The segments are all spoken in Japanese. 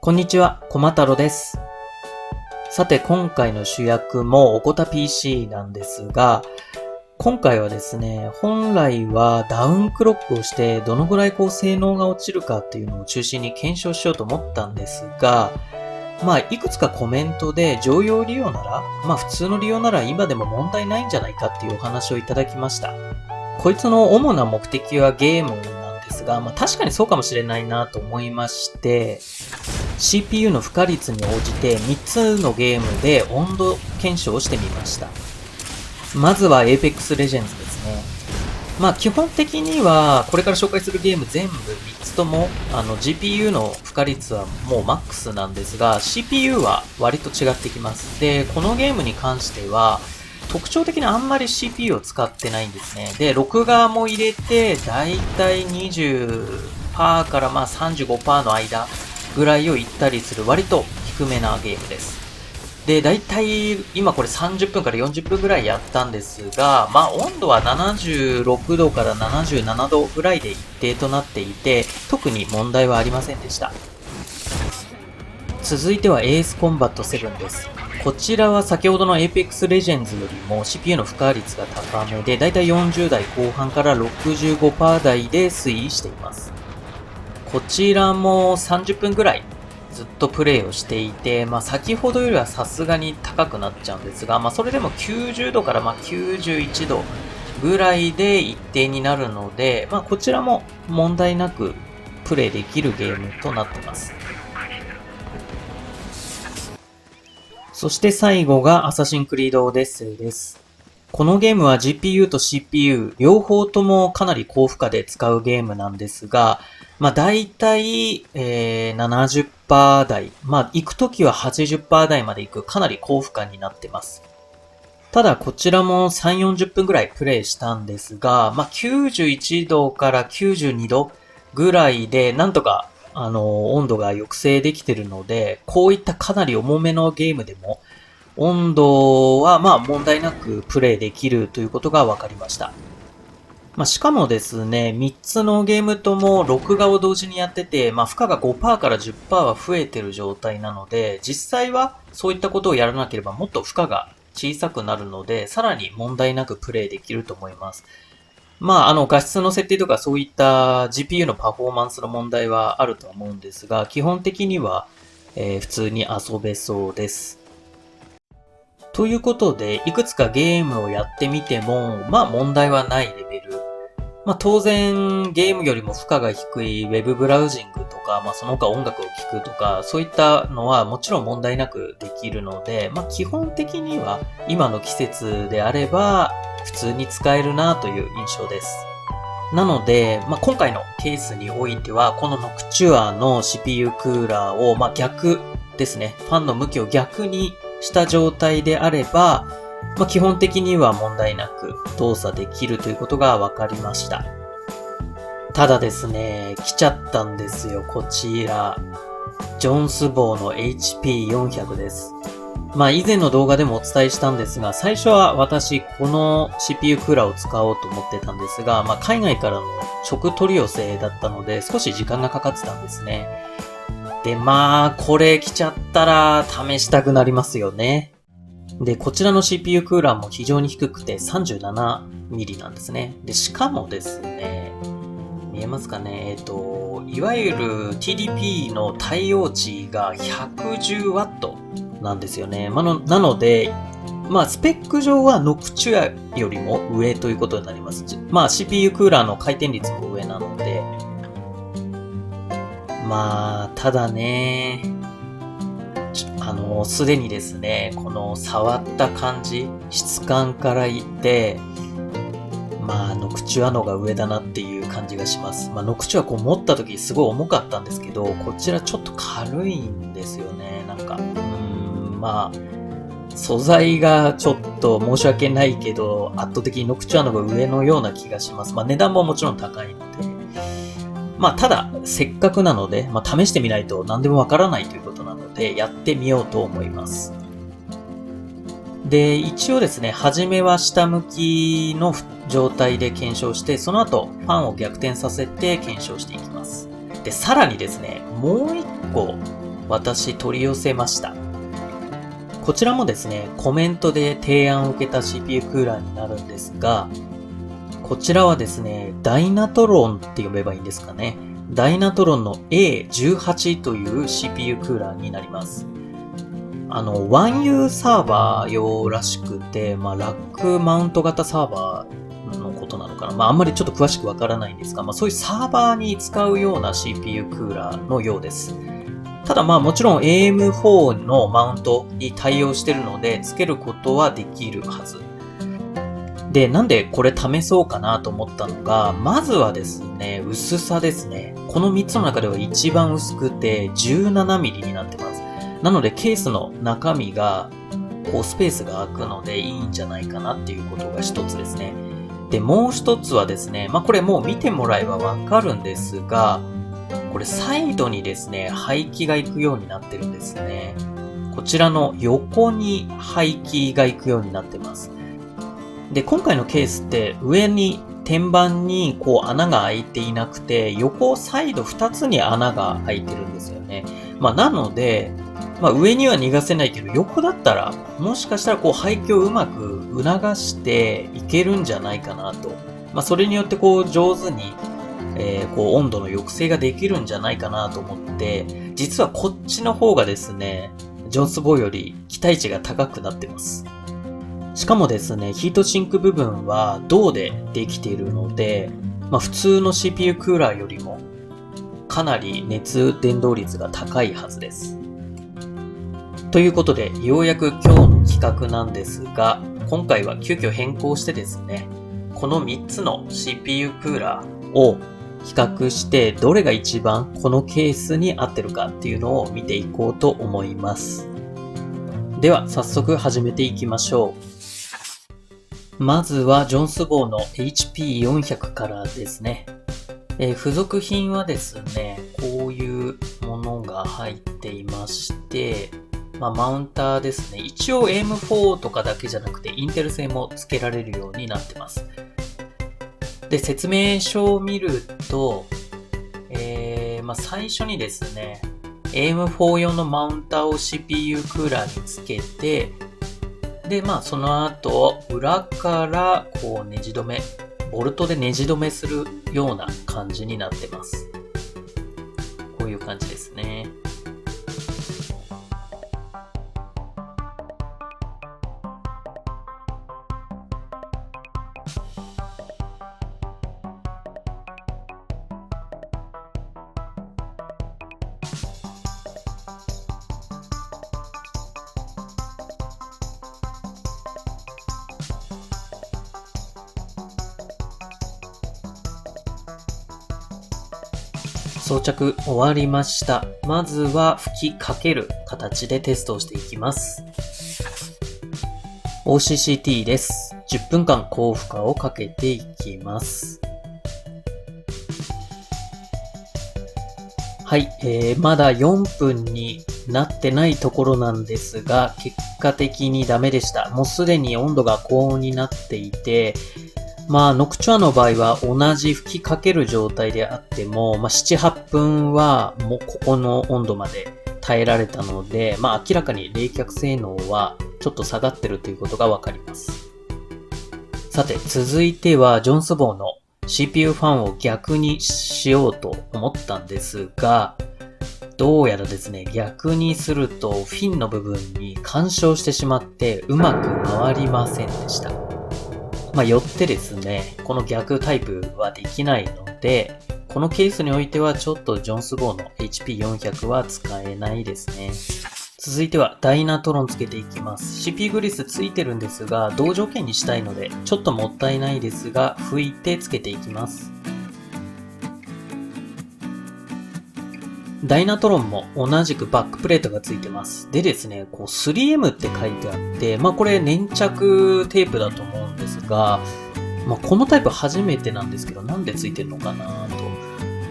こんにちは、こま太郎です。さて、今回の主役もおこた PC なんですが、今回はですね、本来はダウンクロックをしてどのぐらい性能が落ちるかっていうのを中心に検証しようと思ったんですが、いくつかコメントで常用利用なら、普通の利用なら今でも問題ないんじゃないかっていうお話をいただきました。こいつの主な目的はゲームなんですが、確かにそうかもしれないなと思いまして、CPU の負荷率に応じて3つのゲームで温度検証をしてみました。まずは Apex Legends ですね。基本的にはこれから紹介するゲーム全部3つともGPU の負荷率はもうマックスなんですが CPU は割と違ってきます。で、このゲームに関しては特徴的にあんまり CPU を使ってないんですね。で、録画も入れてだいたい 20% から35% の間ぐらいを行ったりする割と低めなゲームです。で、だいたい今これ30分から40分ぐらいやったんですが、温度は76度から77度ぐらいで一定となっていて、特に問題はありませんでした。続いてはエースコンバット7です。こちらは先ほどの Apex Legends よりも CPU の負荷率が高めで、だいたい40代後半から 65% 台で推移しています。こちらも30分ぐらいずっとプレイをしていて、先ほどよりはさすがに高くなっちゃうんですが、それでも90度から91度ぐらいで一定になるので、こちらも問題なくプレイできるゲームとなっています。そして最後がアサシンクリードオデッセイです。このゲームは GPU と CPU 両方ともかなり高負荷で使うゲームなんですが、だいたい70% 台、行くときは 80% 台まで行くかなり高負荷になってます。ただこちらも3、40分ぐらいプレイしたんですが、91度から92度ぐらいでなんとか温度が抑制できてるので、こういったかなり重めのゲームでも温度は問題なくプレイできるということが分かりました。しかもですね、3つのゲームとも録画を同時にやってて、負荷が 5% から 10% は増えてる状態なので、実際はそういったことをやらなければもっと負荷が小さくなるので、さらに問題なくプレイできると思います。画質の設定とかそういった GPU のパフォーマンスの問題はあると思うんですが、基本的には、普通に遊べそうです。ということで、いくつかゲームをやってみても、問題はないレベル。当然、ゲームよりも負荷が低いウェブブラウジングとか、その他音楽を聴くとか、そういったのはもちろん問題なくできるので、基本的には今の季節であれば、普通に使えるなという印象です。なので、今回のケースにおいては、このノクチュアの CPU クーラーを、逆ですね。ファンの向きを逆にした状態であれば、基本的には問題なく動作できるということが分かりました。ただですね、来ちゃったんですよ、こちら。ジョンスボーの HP400 です。以前の動画でもお伝えしたんですが、最初は私この CPU クーラーを使おうと思ってたんですが、海外からの直取り寄せだったので少し時間がかかってたんですね。で、これ来ちゃったら試したくなりますよね。で、こちらの CPU クーラーも非常に低くて 37mm なんですね。で、しかもですね、見えますかね、いわゆる TDP の対応値が 110W なんですよね。なので、スペック上はノクチュアよりも上ということになります。CPU クーラーの回転率も上なので、ただね、すでにですね、この触った感じ、質感から言って、ノクチュアのが上だなっていう感じがします。ノクチュア持った時すごい重かったんですけど、こちらちょっと軽いんですよね。素材がちょっと申し訳ないけど、圧倒的にノクチュアのが上のような気がします。値段ももちろん高いので。ただ、せっかくなので、試してみないと何でもわからないということなので、やってみようと思います。で、一応ですね、初めは下向きの状態で検証して、その後、ファンを逆転させて検証していきます。で、さらにですね、もう一個私取り寄せました。こちらもですね、コメントで提案を受けた CPU クーラーになるんですが、こちらはですね、ダイナトロンって呼べばいいんですかね。ダイナトロンの A18 という CPU クーラーになります。1U サーバー用らしくて、ラックマウント型サーバーのことなのかな。あんまりちょっと詳しくわからないんですが、そういうサーバーに使うような CPU クーラーのようです。ただもちろん AM4 のマウントに対応しているので、付けることはできるはず。で、なんでこれ試そうかなと思ったのが、まずはですね、薄さですね。この3つの中では一番薄くて 17mm になってます。なのでケースの中身がスペースが空くのでいいんじゃないかなっていうことが一つですね。で、もう一つはですね、これもう見てもらえばわかるんですが、これサイドにですね、排気が行くようになってるんですね。こちらの横に排気が行くようになってます。で、今回のケースって上に天板に穴が開いていなくて、横サイド2つに穴が開いてるんですよね。なので、上には逃がせないけど、横だったら、もしかしたら排気をうまく促していけるんじゃないかなと。それによって上手に、温度の抑制ができるんじゃないかなと思って、実はこっちの方がですね、ジョンスボーより期待値が高くなってます。しかもですね、ヒートシンク部分は銅でできているので、普通の CPU クーラーよりもかなり熱伝導率が高いはずです。ということで、ようやく今日の企画なんですが、今回は急遽変更してですね、この3つの CPU クーラーを比較して、どれが一番このケースに合ってるかっていうのを見ていこうと思います。では、早速始めていきましょう。まずはジョンスボーの HP400 からですね。付属品はですね、こういうものが入っていまして、マウンターですね。一応 AM4 とかだけじゃなくて、インテル製も付けられるようになってます。で、説明書を見ると、最初にですね、AM4 用のマウンターを CPU クーラーにつけて、で、その後、裏からネジ止め、ボルトでネジ止めするような感じになってます。こういう感じですね。装着終わりました。まずは吹きかける形でテストをしていきます。OCCT です。10分間高負荷をかけていきます。はい、まだ4分になってないところなんですが、結果的にダメでした。もうすでに温度が高温になっていて、ノクチュアの場合は同じ吹きかける状態であっても、7、8分はもうここの温度まで耐えられたので、明らかに冷却性能はちょっと下がってるということがわかります。さて、続いてはジョンスボーの CPU ファンを逆にしようと思ったんですが、どうやらですね、逆にするとフィンの部分に干渉してしまってうまく回りませんでした。よってですね、この逆タイプはできないので、このケースにおいてはちょっとジョンスボーの HP400 は使えないですね。続いてはダイナトロンつけていきます。CPU グリスついてるんですが、同条件にしたいので、ちょっともったいないですが、拭いてつけていきます。ダイナトロンも同じくバックプレートがついてます。でですね、3M って書いてあって、これ粘着テープだと思うんですが、このタイプ初めてなんですけど、なんでついてるのかなと。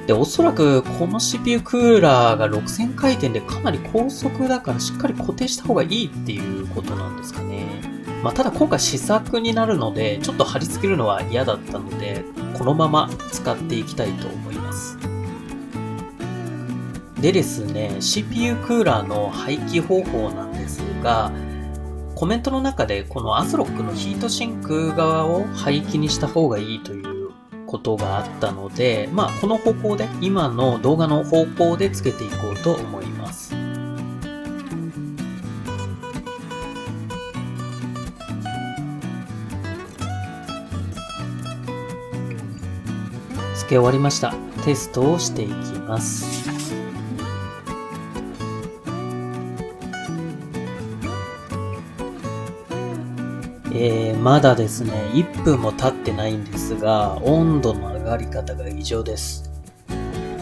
で、おそらくこの CPU クーラーが6000回転でかなり高速だからしっかり固定した方がいいっていうことなんですかね。ただ今回試作になるので、ちょっと貼り付けるのは嫌だったので、このまま使っていきたいと思います。でですね、CPU クーラーの廃棄方法なんですが、コメントの中でこのアスロックのヒートシンク側を廃棄にした方がいいということがあったので、この方向で、今の動画の方向でつけていこうと思います。つけ終わりました。テストをしていきます。まだですね、1分も経ってないんですが、温度の上がり方が異常です。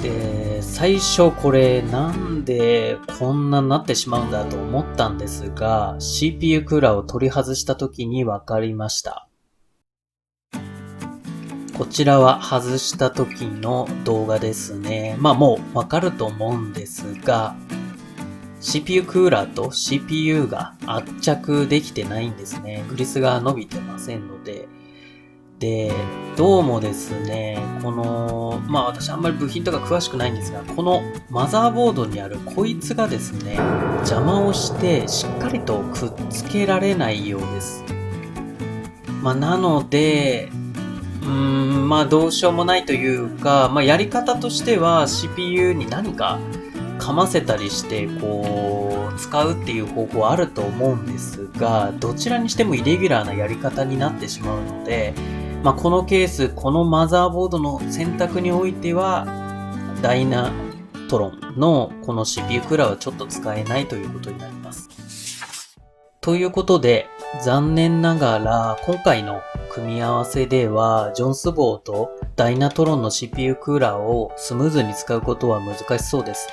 で、最初これなんでこんなになってしまうんだと思ったんですが、CPU クーラーを取り外した時に分かりました。こちらは外した時の動画ですね。もうわかると思うんですが、CPU クーラーと CPU が圧着できてないんですね。グリスが伸びてませんので。で、どうもですね、この、私あんまり部品とか詳しくないんですが、このマザーボードにあるこいつがですね、邪魔をしてしっかりとくっつけられないようです。なので、どうしようもないというか、やり方としては CPU に何かかませたりして、使うっていう方法はあると思うんですが、どちらにしてもイレギュラーなやり方になってしまうので、このケース、このマザーボードの選択においては、ダイナトロンのこの CPU クーラーはちょっと使えないということになります。ということで、残念ながら今回の組み合わせではジョンスボーとダイナトロンの CPU クーラーをスムーズに使うことは難しそうです。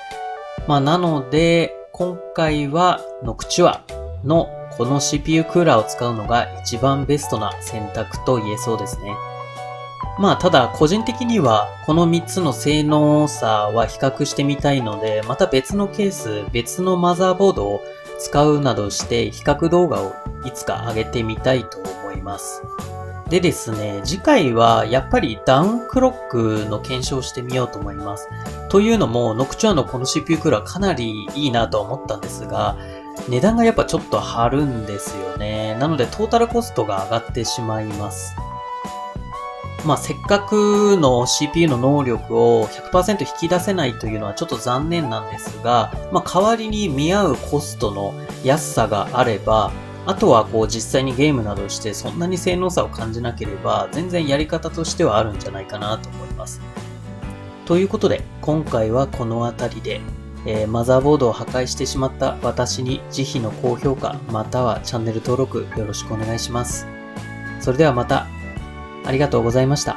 なので今回はノクチュアのこの CPU クーラーを使うのが一番ベストな選択と言えそうですね。ただ個人的にはこの3つの性能差は比較してみたいので、また別のケース、別のマザーボードを使うなどして比較動画をいつか上げてみたいと思います。でですね、次回はやっぱりダウンクロックの検証をしてみようと思います。というのも、ノクチュアのこの CPU クーラーかなりいいなと思ったんですが、値段がやっぱちょっと張るんですよね。なのでトータルコストが上がってしまいます。せっかくの CPU の能力を 100% 引き出せないというのはちょっと残念なんですが、代わりに見合うコストの安さがあれば、あとは実際にゲームなどしてそんなに性能差を感じなければ全然やり方としてはあるんじゃないかなと思います。ということで今回はこの辺りで、マザーボードを破壊してしまった私に慈悲の高評価またはチャンネル登録よろしくお願いします。それではまた。ありがとうございました。